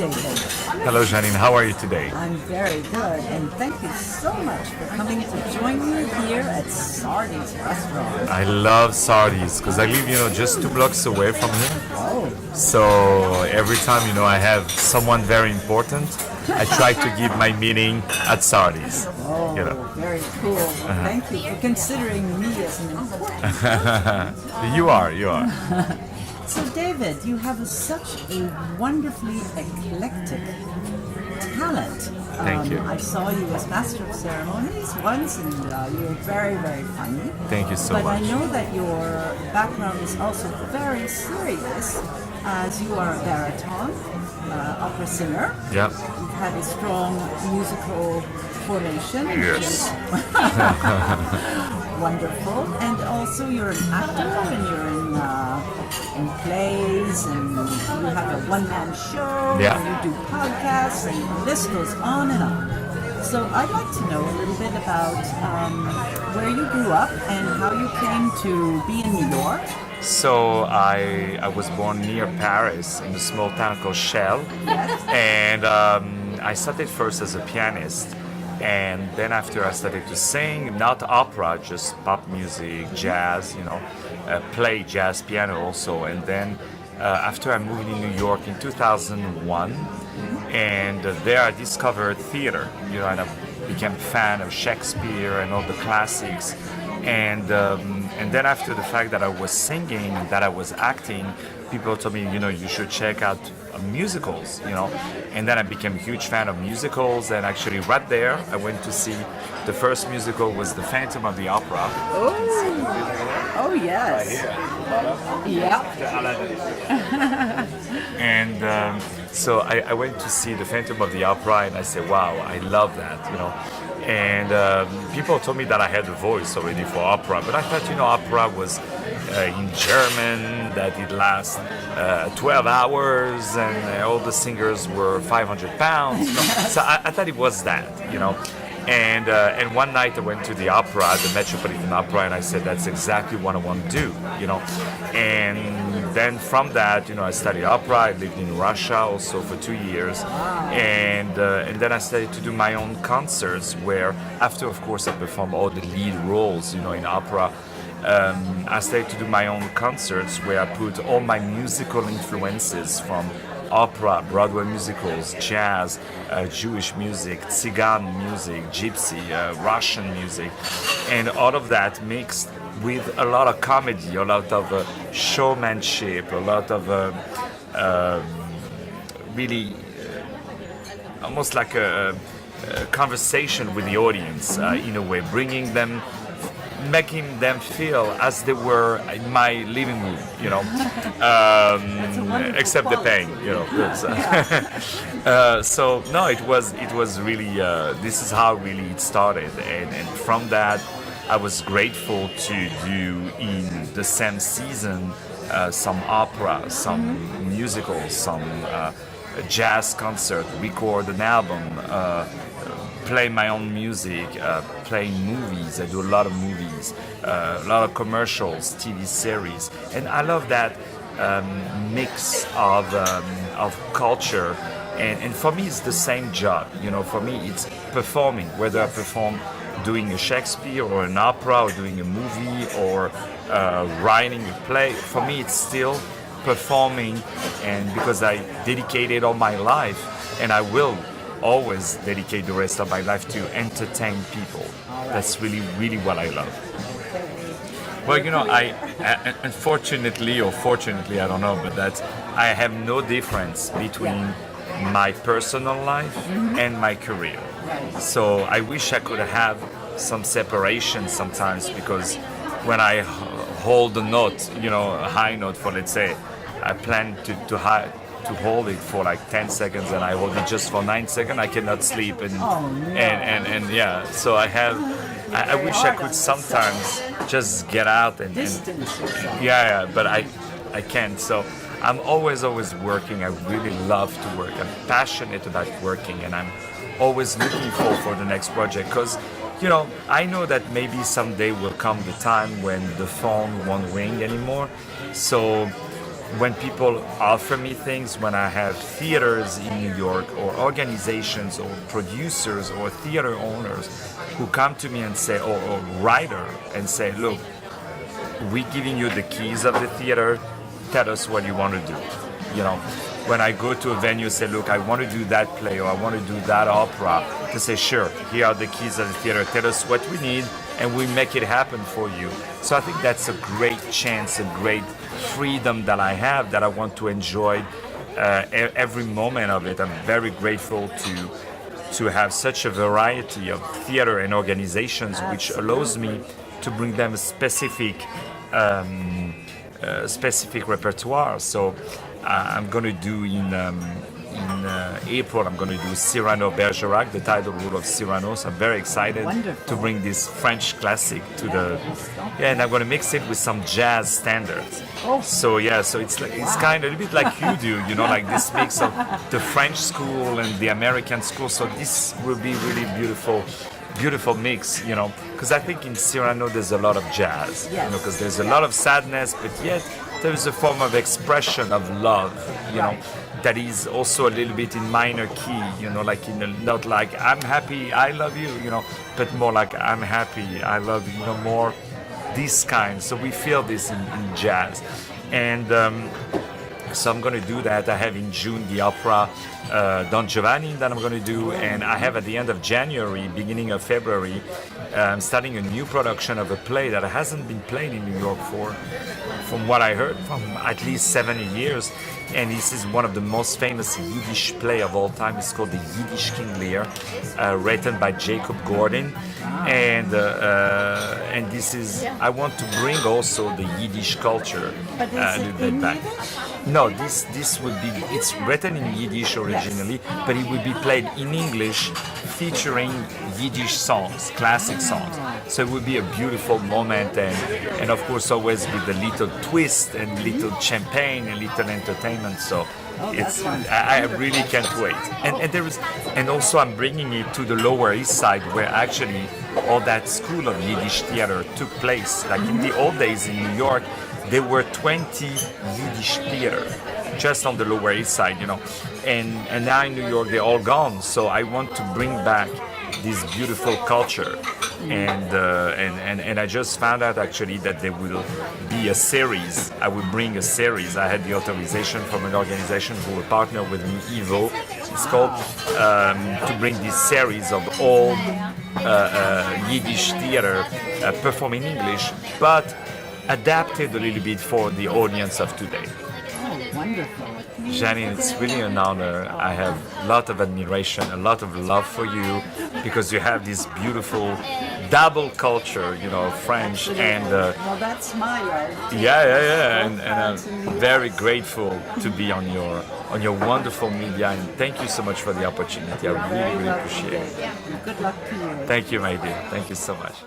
David. Hello, Janine. How are you today? I'm very good, and thank you so much for coming to join me here at SARDI'S restaurant. I love SARDI'S because I live, just 2 blocks away from here. Oh, So every time, I have someone very important, I try to give my meeting at SARDI'S. oh, very cool. Thank you for considering me as an important. You are. So, David, you have such a wonderfully eclectic talent. Thank you. I saw you as Master of Ceremonies once, and you were very, very funny. Thank you so But I much. know that your background is also very serious, as you are a baritone, opera singer. Yeah. You've had a strong musical formation. Yes. Wonderful. And also you're an actor, and you're in plays, and you have a one-man show, Yeah. and you do podcasts, and the list goes on and on. So I'd like to know a little bit about where you grew up and how you came to be in New York. So I was born near Paris in a small town called Chelles. Yes. And I started first as a pianist, and then after I started to sing, not opera, just pop music, jazz, play jazz piano also. And then after I moved in New York in 2001, and there I discovered theater, and I became a fan of Shakespeare and all the classics. And then after the fact that I was singing, that I was acting, people told me, you should check out musicals, And then I became a huge fan of musicals, and actually right there, I went to see the first musical was The Phantom of the Opera. Oh yes. Yeah. And so I went to see The Phantom of the Opera, and I said, wow, I love that, And people told me that I had a voice already for opera, but I thought, opera was in German, that it lasts 12 hours, and all the singers were 500 pounds. So I thought it was that, And one night I went to the opera, the Metropolitan Opera, and I said, that's exactly what I want to do, And then from that, I studied opera. I lived in Russia also for 2 years, and then I started to do my own concerts. Where after, of course, I performed all the lead roles, in opera. I started to do my own concerts where I put all my musical influences from opera, Broadway musicals, jazz, Jewish music, Tsigan music, Gypsy, Russian music, and all of that mixed with a lot of comedy, a lot of showmanship, a lot of really almost like a conversation with the audience in a way, making them feel as they were in my living room, except the pain, So no, it was really this is how really it started, and from that I was grateful to do in the same season some opera, some musicals, some jazz concert, record an album. Play my own music, play movies. I do a lot of movies, a lot of commercials, TV series, and I love that mix of culture. And for me, it's the same job. For me, it's performing. Whether I perform doing a Shakespeare or an opera, or doing a movie, or writing a play, for me, it's still performing. And because I dedicated all my life, and I will always dedicate the rest of my life to entertain people. That's really, really what I love. Well, I unfortunately or fortunately, I don't know, but I have no difference between my personal life and my career. So I wish I could have some separation sometimes, because when I hold a note, a high note for, let's say, I plan to hold it for like 10 seconds, and I hold it just for 9 seconds, I cannot sleep, and yeah, so I wish I could sometimes just get out and yeah, but I can't. So I'm always working. I really love to work. I'm passionate about working, and I'm always looking for the next project, because I know that maybe someday will come the time when the phone won't ring anymore. So when people offer me things, when I have theaters in New York or organizations or producers or theater owners who come to me and say, or writer and say, look, we're giving you the keys of the theater, tell us what you want to do. You know, when I go to a venue, say, look, I want to do that play or I want to do that opera, to say, sure, here are the keys of the theater, tell us what we need and we make it happen for you. So I think that's a great chance, a great freedom that I have, that I want to enjoy every moment of it. I'm very grateful to have such a variety of theater and organizations, which allows me to bring them a specific repertoire. So I'm going to do in April, I'm going to do Cyrano Bergerac, the title role of Cyrano. So I'm very excited to bring this French classic to and I'm going to mix it with some jazz standards. So so it's kind of a bit like you do, you know, like this mix of the French school and the American school. So this will be really beautiful mix, you know, because I think in Cyrano there's a lot of jazz, you know, because there's a lot of sadness, but yet there's a form of expression of love, you know, that is also a little bit in minor key, you know, like not like I'm happy, I love you, you know, but more like I'm happy, I love you, you know, more this kind. So we feel this in jazz. And so I'm going to do that. I have in June the opera Don Giovanni that I'm going to do, and I have at the end of January, beginning of February, I'm starting a new production of a play that hasn't been played in New York from what I heard, from at least 70 years. And this is one of the most famous Yiddish play of all time. It's called the Yiddish King Lear, written by Jacob Gordon. And this is, I want to bring also the Yiddish culture a little bit back. No, this would be, it's written in Yiddish originally, but it would be played in English, featuring Yiddish songs, classic songs. So it would be a beautiful moment, and of course always with a little twist and little champagne and little entertainment. So it's, I really can't wait. And also I'm bringing it to the Lower East Side, where actually all that school of Yiddish theater took place. Like in the old days in New York, there were 20 Yiddish theater just on the Lower East Side, you know, and now in New York they're all gone. So I want to bring back this beautiful culture, and I just found out actually that there will be a series. I will bring a series. I had the authorization from an organization who will partner with me, Evo. It's called to bring this series of all Yiddish theater perform in English, but adapted a little bit for the audience of today. Wonderful. Janine, it's really an honor. I have a lot of admiration, a lot of love for you, because you have this beautiful double culture, you know, French and... well, that's my love. Yeah. And I'm very grateful to be on your wonderful media, and thank you so much for the opportunity. I really appreciate it. Good luck to you. Thank you, my dear. Thank you so much.